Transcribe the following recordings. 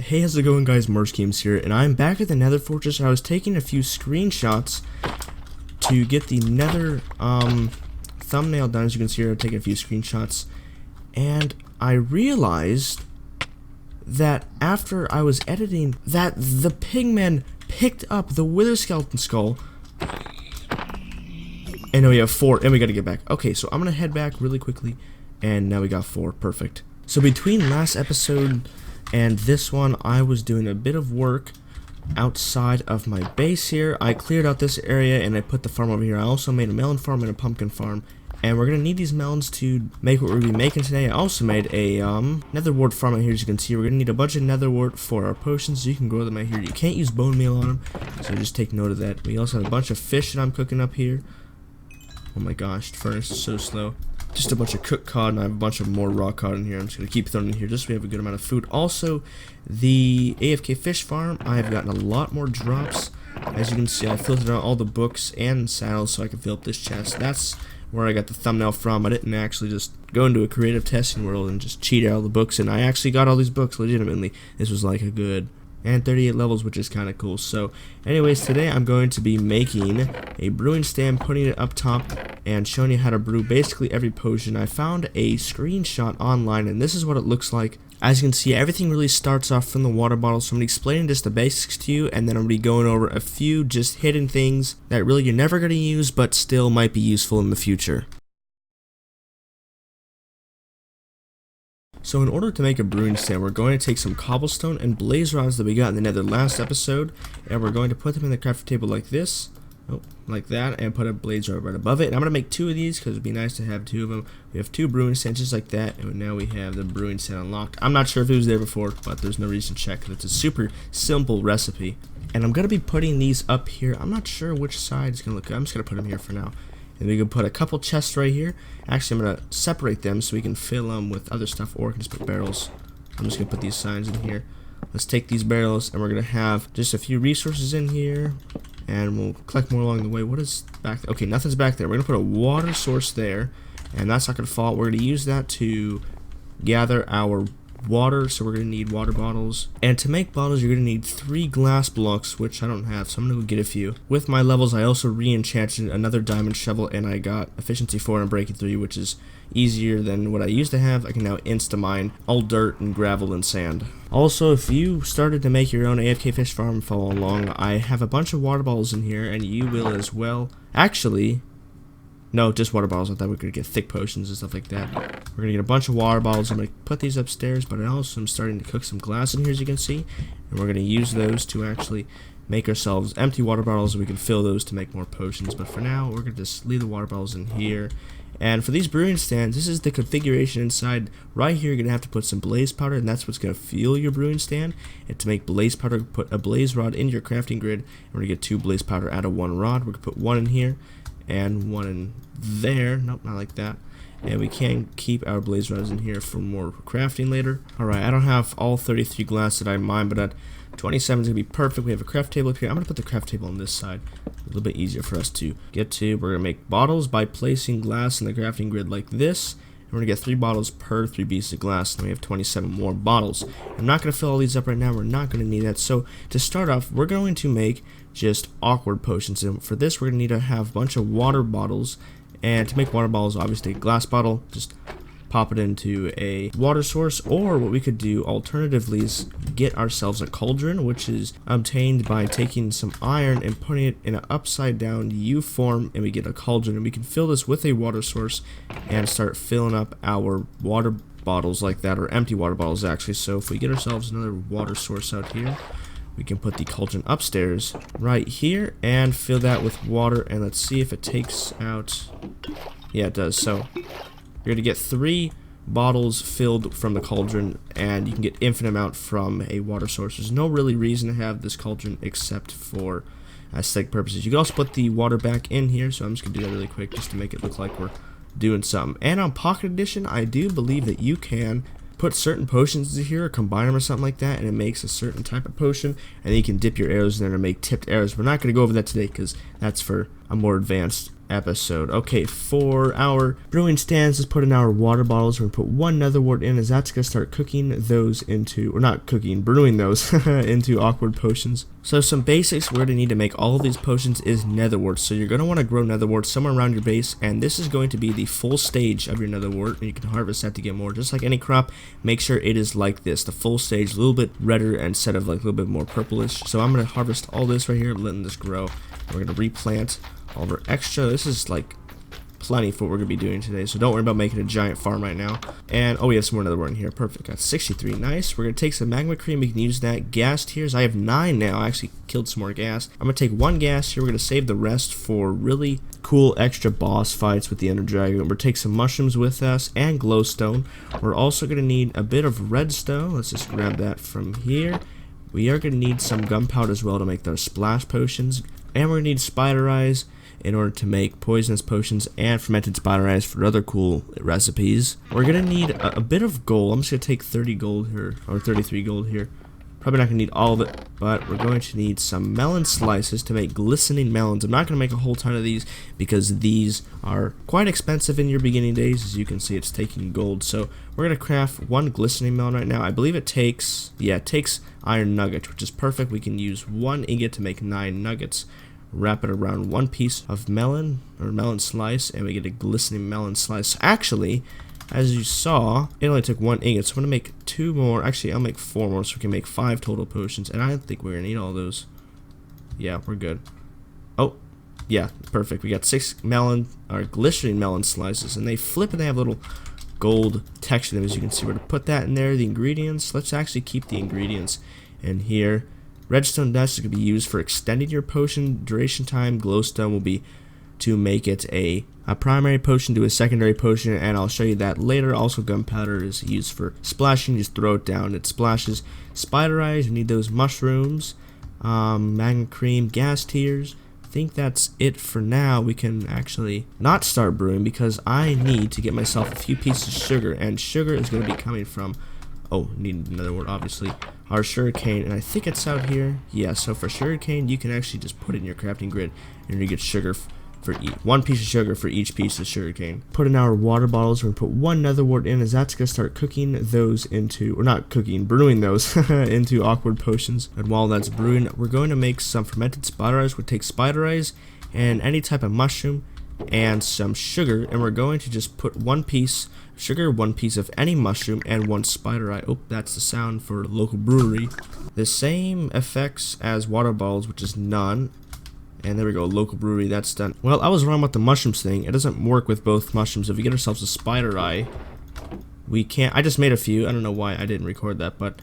Hey, how's it going, guys? Mars Games here, and I'm back at the Nether Fortress. I was taking a few screenshots to get the Nether thumbnail done. As you can see here, I'm taking a few screenshots, and I realized that after I was editing, that the pigmen picked up the wither skeleton skull. And now we have 4, and we gotta get back. Okay, so I'm gonna head back really quickly, and now we got 4. Perfect. So between last episode and this one, I was doing a bit of work outside of my base here. I cleared out this area and I put the farm over here. I also made a melon farm and a pumpkin farm, and we're gonna need these melons to make what we're gonna be making today. I also made a Nether Wart farm out here. As you can see, we're gonna need a bunch of Nether Wart for our potions, so you can grow them out here. You can't use bone meal on them, so just take note of that. We also have a bunch of fish that I'm cooking up here. Oh my gosh, the furnace is so slow. Just a bunch of cooked cod, and I have a bunch of more raw cod in here. I'm just going to keep throwing in here just so we have a good amount of food. Also, the AFK fish farm, I have gotten a lot more drops. As you can see, I filtered out all the books and saddles so I can fill up this chest. That's where I got the thumbnail from. I didn't actually just go into a creative testing world and just cheat out all the books, and I actually got all these books legitimately. This was like a good... and 38 levels, which is kind of cool. So anyways, today I'm going to be making a brewing stand, putting it up top and showing you how to brew basically every potion. I found a screenshot online, and this is what it looks like. As you can see, everything really starts off from the water bottle, so I'm going to be explaining just the basics to you, and then I'm going to be going over a few just hidden things that really you're never going to use but still might be useful in the future. So in order to make a brewing stand, we're going to take some cobblestone and blaze rods that we got in the nether last episode, and we're going to put them in the crafting table like this, like that, and put a blaze rod right above it. And I'm going to make 2 of these because it would be nice to have 2 of them. We have 2 brewing stands just like that, and now we have the brewing stand unlocked. I'm not sure if it was there before, but there's no reason to check because it's a super simple recipe. And I'm going to be putting these up here. I'm not sure which side is going to look good. I'm just going to put them here for now. And we can put a couple chests right here. Actually, I'm going to separate them so we can fill them with other stuff, or we can just put barrels. I'm just going to put these signs in here. Let's take these barrels, and we're going to have just a few resources in here, and we'll collect more along the way. What is back there? Okay, nothing's back there. We're going to put a water source there, and that's not going to fall. We're going to use that to gather our water, so we're going to need water bottles. And to make bottles, you're going to need 3 glass blocks, which I don't have, so I'm going to go get a few. With my levels, I also re-enchanted another diamond shovel, and I got efficiency 4 and breaking 3, which is easier than what I used to have. I can now insta-mine all dirt and gravel and sand. Also, if you started to make your own AFK fish farm and follow along, I have a bunch of water bottles in here, and you will as well. Actually, no, just water bottles. I thought we were going to get thick potions and stuff like that. We're going to get a bunch of water bottles. I'm going to put these upstairs, but I also am starting to cook some glass in here, as you can see. And we're going to use those to actually make ourselves empty water bottles, and we can fill those to make more potions. But for now, we're going to just leave the water bottles in here. And for these brewing stands, this is the configuration inside. Right here, you're going to have to put some blaze powder, and that's what's going to fuel your brewing stand. And to make blaze powder, put a blaze rod in your crafting grid. And we're going to get 2 blaze powder out of 1 rod. We're going to put 1 in here and 1 in there. Nope, not like that. And we can keep our blaze rods in here for more crafting later. Alright, I don't have all 33 glass that I mined, but at 27 is going to be perfect. We have a craft table up here. I'm going to put the craft table on this side. A little bit easier for us to get to. We're going to make bottles by placing glass in the crafting grid like this. And we're going to get 3 bottles per 3 pieces of glass. And we have 27 more bottles. I'm not going to fill all these up right now. We're not going to need that. So to start off, we're going to make just awkward potions. And for this, we're going to need to have a bunch of water bottles. And to make water bottles, obviously a glass bottle, just pop it into a water source. Or what we could do alternatively is get ourselves a cauldron, which is obtained by taking some iron and putting it in an upside down U form, and we get a cauldron. And we can fill this with a water source and start filling up our water bottles like that, or empty water bottles actually. So if we get ourselves another water source out here, we can put the cauldron upstairs right here and fill that with water, and let's see if it takes out. Yeah, it does. So you're going to get 3 bottles filled from the cauldron, and you can get infinite amount from a water source. There's no really reason to have this cauldron except for aesthetic purposes. You can also put the water back in here, so I'm just going to do that really quick just to make it look like we're doing something. And on Pocket Edition, I do believe that you can put certain potions in here or combine them or something like that, and it makes a certain type of potion, and then you can dip your arrows in there to make tipped arrows. We're not going to go over that today because that's for a more advanced episode. Okay, for our brewing stands, let's put in our water bottles. We're gonna put one Nether Wart in, as that's gonna start cooking those into, or not cooking, brewing those into Aqua Potions. So some basics we're gonna need to make all of these potions is Nether Wart. So you're gonna want to grow Nether Wart somewhere around your base, and this is going to be the full stage of your Nether Wart, and you can harvest that to get more. Just like any crop, make sure it is like this, the full stage, a little bit redder instead of like a little bit more purplish. So I'm gonna harvest all this right here, letting this grow. We're gonna replant all of our extra. This is like plenty for what we're gonna be doing today, so don't worry about making a giant farm right now. And oh, we have some more Nether Wart in here. Perfect. Got 63. Nice. We're gonna take some magma cream. We can use that. Gas tiers, I have 9 now. I actually killed some more gas. I'm gonna take 1 gas here. We're gonna save the rest for really cool extra boss fights with the Ender Dragon. We're gonna take some mushrooms with us and glowstone. We're also gonna need a bit of redstone. Let's just grab that from here. We are gonna need some gunpowder as well to make those splash potions, and we're gonna need spider eyes in order to make poisonous potions and fermented spider eyes for other cool recipes. We're gonna need a bit of gold. I'm just gonna take 30 gold here, or 33 gold here. Probably not gonna need all of it, but we're going to need some melon slices to make glistening melons. I'm not gonna make a whole ton of these because these are quite expensive in your beginning days. As you can see, it's taking gold. So we're gonna craft 1 glistening melon right now. I believe it takes, yeah, it takes iron nugget, which is perfect. We can use 1 ingot to make 9 nuggets. Wrap it around 1 piece of melon, or melon slice, and we get a glistening melon slice. Actually, as you saw, it only took 1 ingot, so I'm gonna make 2 more. Actually, I'll make 4 more, so we can make 5 total potions, and I don't think we're gonna need all those. Yeah, we're good. Oh, yeah, perfect. We got 6 melon, or glistening melon slices, and they flip and they have a little gold texture to them, as you can see. We're gonna put that in there. The ingredients, let's actually keep the ingredients in here. Redstone dust is going to be used for extending your potion duration time. Glowstone will be to make it a primary potion to a secondary potion, and I'll show you that later. Also, gunpowder is used for splashing. Just throw it down, it splashes. Spider eyes, we need those mushrooms. Magma cream, gas tiers. I think that's it for now. We can actually not start brewing because I need to get myself a few pieces of sugar, and sugar is going to be coming from, oh, need another word, obviously, our sugarcane, and I think it's out here. Yeah, so for sugarcane, you can actually just put it in your crafting grid, and you get sugar for 1 piece of sugar for each piece of sugarcane. Put in our water bottles. We're gonna put 1 Nether Wart in, as that's gonna start cooking those into, or not cooking, brewing those into Aqua Potions. And while that's brewing, we're going to make some fermented spider eyes. We'll take spider eyes and any type of mushroom and some sugar, and we're going to just put 1 piece of sugar, 1 piece of any mushroom, and 1 spider eye. Oh, that's the sound for local brewery. The same effects as water bottles, which is none. And there we go, local brewery, that's done. Well, I was wrong about the mushrooms thing. It doesn't work with both mushrooms. If we get ourselves a spider eye, we can't. I just made a few. I don't know why I didn't record that, but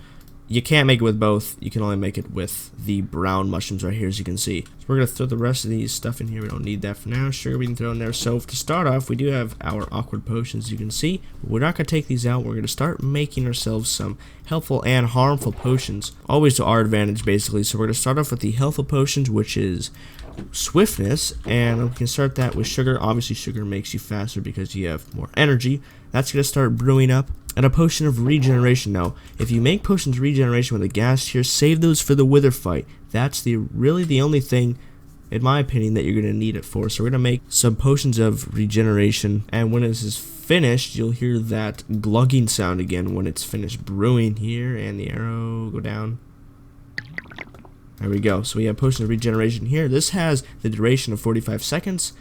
you can't make it with both. You can only make it with the brown mushrooms right here, as you can see. So we're going to throw the rest of these stuff in here. We don't need that for now. Sugar we can throw in there. So to start off, we do have our Aqua Potions, you can see. We're not going to take these out. We're going to start making ourselves some helpful and harmful potions. Always to our advantage, basically. So we're going to start off with the helpful potions, which is swiftness, and we can start that with sugar. Obviously, sugar makes you faster because you have more energy. That's going to start brewing up. And a potion of regeneration. Now, if you make potions of regeneration with a gas tier, save those for the wither fight. That's really the only thing, in my opinion, that you're going to need it for. So we're going to make some potions of regeneration, and when this is finished, you'll hear that glugging sound again when it's finished brewing here, and the arrow go down. There we go. So we have potion of regeneration here. This has the duration of 45 seconds.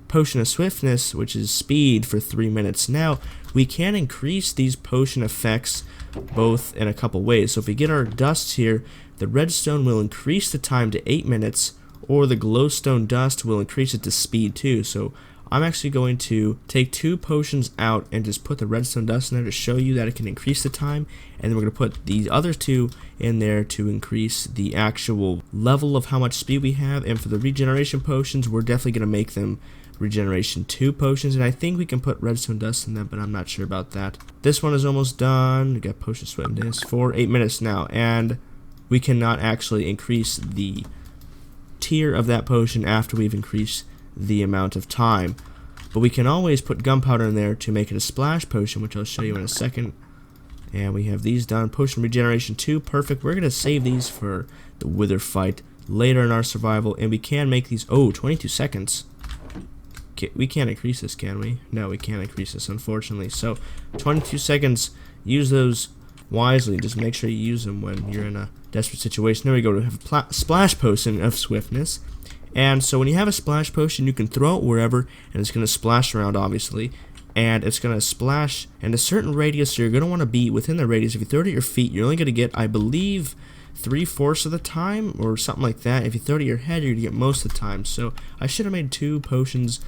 Potion of swiftness, which is speed, for 3 minutes. Now, we can increase these potion effects both in a couple ways. So if we get our dust here, the redstone will increase the time to 8 minutes, or the glowstone dust will increase it to speed too. So I'm actually going to take 2 potions out and just put the redstone dust in there to show you that it can increase the time, and then we're going to put these other 2 in there to increase the actual level of how much speed we have. And for the regeneration potions, we're definitely going to make them regeneration 2 potions, and I think we can put redstone dust in them, but I'm not sure about that. This one is almost done. We got potion swiftness for 8 minutes now, and we cannot actually increase the tier of that potion after we've increased the amount of time, but we can always put gunpowder in there to make it a splash potion, which I'll show you in a second. And we have these done. Potion regeneration 2, perfect. We're going to save these for the wither fight later in our survival, and we can make these, 22 seconds. We can't increase this, can we? No, we can't increase this, unfortunately. So 22 seconds. Use those wisely. Just make sure you use them when you're in a desperate situation. There we go. We have a splash potion of swiftness. And so when you have a splash potion, you can throw it wherever, and it's going to splash around, obviously. And it's going to splash in a certain radius, so you're going to want to be within the radius. If you throw it at your feet, you're only going to get, I believe, 3/4 of the time, or something like that. If you throw it at your head, you're going to get most of the time. So I should have made 2 potions,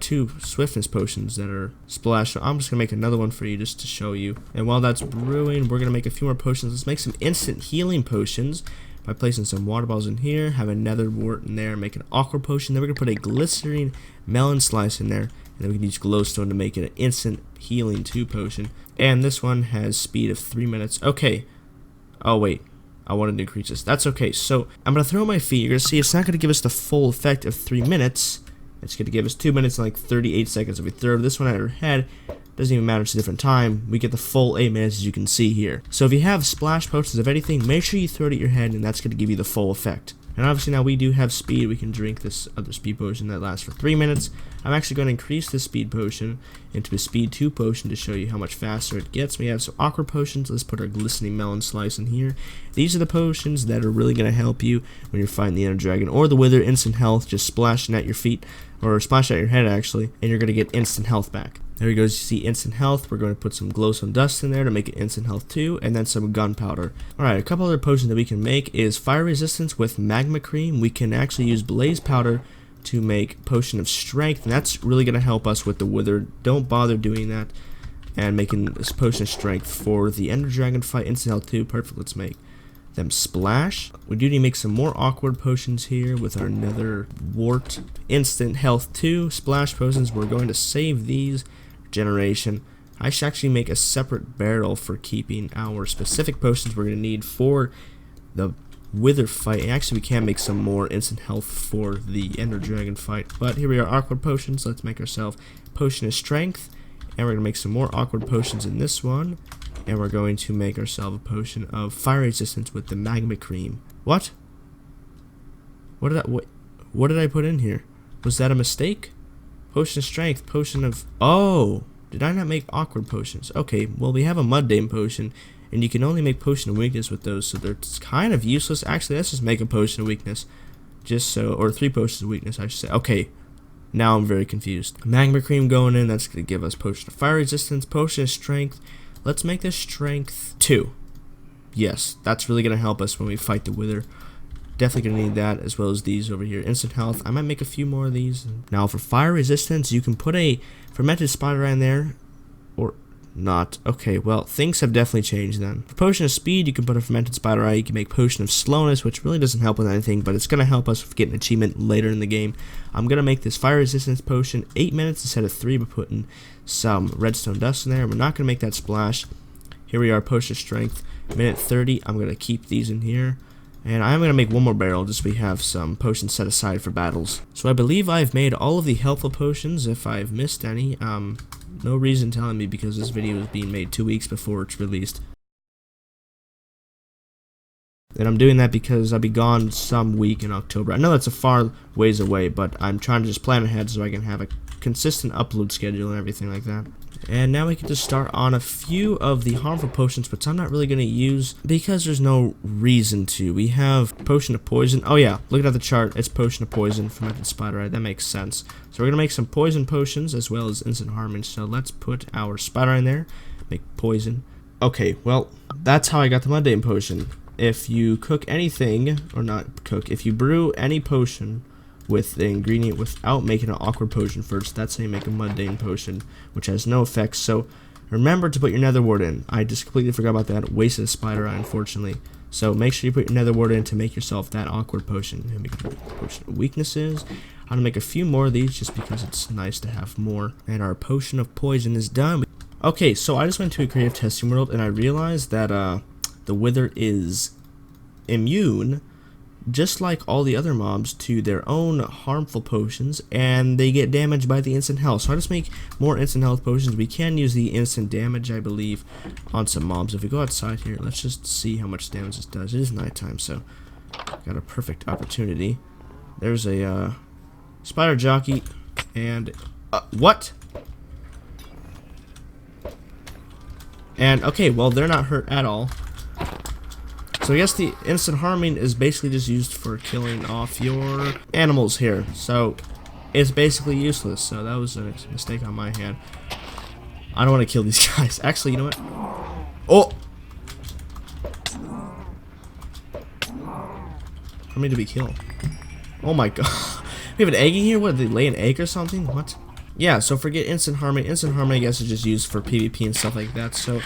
2 swiftness potions that are splash. So I'm just going to make another one for you just to show you. And while that's brewing, we're going to make a few more potions. Let's make some instant healing potions by placing some water balls in here, have a Nether Wart in there, make an Aqua Potion. Then we're going to put a glycerine melon slice in there, and then we can use glowstone to make it an instant healing 2 potion. And this one has speed of 3 minutes. Okay. Oh, wait. I wanted to increase this. That's okay. So I'm going to throw my feet. You're going to see it's not going to give us the full effect of 3 minutes. It's going to give us 2 minutes and like 38 seconds. If we throw this one at our head, doesn't even matter, it's a different time. We get the full 8 minutes, as you can see here. So if you have splash potions of anything, make sure you throw it at your head, and that's going to give you the full effect. And obviously now we do have speed. We can drink this other speed potion that lasts for 3 minutes. I'm actually going to increase this speed potion into a speed 2 potion to show you how much faster it gets. We have some Aqua Potions. Let's put our glistening melon slice in here. These are the potions that are really going to help you when you're fighting the Ender Dragon or the Wither. Instant health, just splashing at your feet, or splash at your head actually, and you're going to get instant health back. There we go. As you see, instant health. We're going to put some glowstone dust in there to make it instant health too, and then some gunpowder. Alright, a couple other potions that we can make is fire resistance with magma cream. We can actually use blaze powder to make potion of strength, and that's really going to help us with the Wither. Don't bother doing that and making this potion of strength for the Ender Dragon fight. Instant health too. Perfect. Let's make them splash. We do need to make some more awkward potions here with our Nether Wart. Instant health 2 splash potions. We're going to save these. Generation. I should actually make a separate barrel for keeping our specific potions we're going to need for the Wither fight. And actually, we can make some more instant health for the Ender Dragon fight. But here we are, awkward potions. Let's make ourselves potion of strength, and we're going to make some more awkward potions in this one. And we're going to make ourselves a potion of fire resistance with the magma cream. What? What did I put in here? Was that a mistake? Potion of strength, potion of... Oh! Did I not make awkward potions? Okay, well we have a mundane potion, and you can only make potion of weakness with those, so they're kind of useless. Actually, let's just make a potion of weakness. Just so... Or 3 potions of weakness, I should say. Okay. Now I'm very confused. Magma cream going in, that's going to give us potion of fire resistance, potion of strength. Let's make this strength 2. Yes, that's really going to help us when we fight the Wither. Definitely going to need that, as well as these over here. Instant health. I might make a few more of these. Now for fire resistance, you can put a fermented spider in there, or not. Okay, well, things have definitely changed then. For potion of speed, you can put a fermented spider eye. You can make potion of slowness, which really doesn't help with anything, but it's going to help us with getting an achievement later in the game. I'm going to make this fire resistance potion 8 minutes instead of 3 by putting some redstone dust in there. We're not going to make that splash. Here we are, potion of strength, minute 30. I'm going to keep these in here. And I'm going to make one more barrel just so we have some potions set aside for battles. So I believe I've made all of the helpful potions. If I've missed any, no reason telling me because this video is being made 2 weeks before it's released. And I'm doing that because I'll be gone some week in October. I know that's a far ways away, but I'm trying to just plan ahead so I can have a consistent upload schedule and everything like that. And now we can just start on a few of the harmful potions, which I'm not really going to use because there's no reason to. We have potion of poison. Oh yeah, looking at the chart, it's potion of poison, fermented spider eye. That makes sense. So we're going to make some poison potions as well as instant harming. So let's put our spider eye in there, make poison. Okay, well, that's how I got the mundane potion. If you cook anything, or not cook, if you brew any potion with the ingredient without making an awkward potion first, that's how you make a mundane potion, which has no effects. So remember to put your Nether Wart in. I just completely forgot about that. Wasted a spider eye, unfortunately. So make sure you put your Nether Wart in to make yourself that awkward potion. And make a potion of weaknesses. I'm gonna make a few more of these just because it's nice to have more. And our potion of poison is done. Okay, so I just went to a creative testing world and I realized that the Wither is immune, just like all the other mobs, to their own harmful potions, and they get damaged by the instant health. So I just make more instant health potions. We can use the instant damage, I believe, on some mobs. If we go outside here, let's just see how much damage this does. It is nighttime, so got a perfect opportunity. There's a spider jockey, And what? And okay, well, they're not hurt at all. So I guess the instant harming is basically just used for killing off your animals here. So it's basically useless. So that was a mistake on my hand. I don't want to kill these guys. Actually, you know what? Oh! For me to be killed. Oh my god. We have an egg in here? What, did they lay an egg or something? What? Yeah, so forget instant harming. Instant harming, I guess, is just used for PvP and stuff like that. So,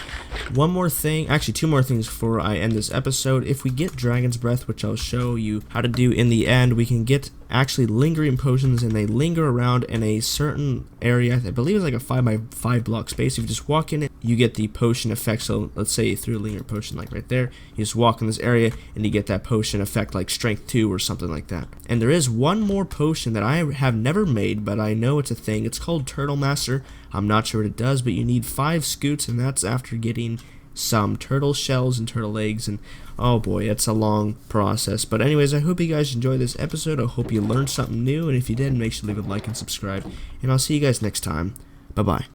one more thing, actually 2 more things before I end this episode. If we get Dragon's Breath, which I'll show you how to do in the end, we can get actually lingering potions, and they linger around in a certain area. I believe it's like a 5x5 block space. If you just walk in it, you get the potion effect. So, let's say you threw a linger potion like right there. You just walk in this area, and you get that potion effect like Strength 2 or something like that. And there is one more potion that I have never made, but I know it's a thing. It's called Turtle Master. I'm not sure what it does, but you need 5 scoots, and that's after getting some turtle shells and turtle eggs, and oh boy, it's a long process. But anyways, I hope you guys enjoyed this episode. I hope you learned something new, and if you did, make sure to leave a like and subscribe, and I'll see you guys next time. Bye bye.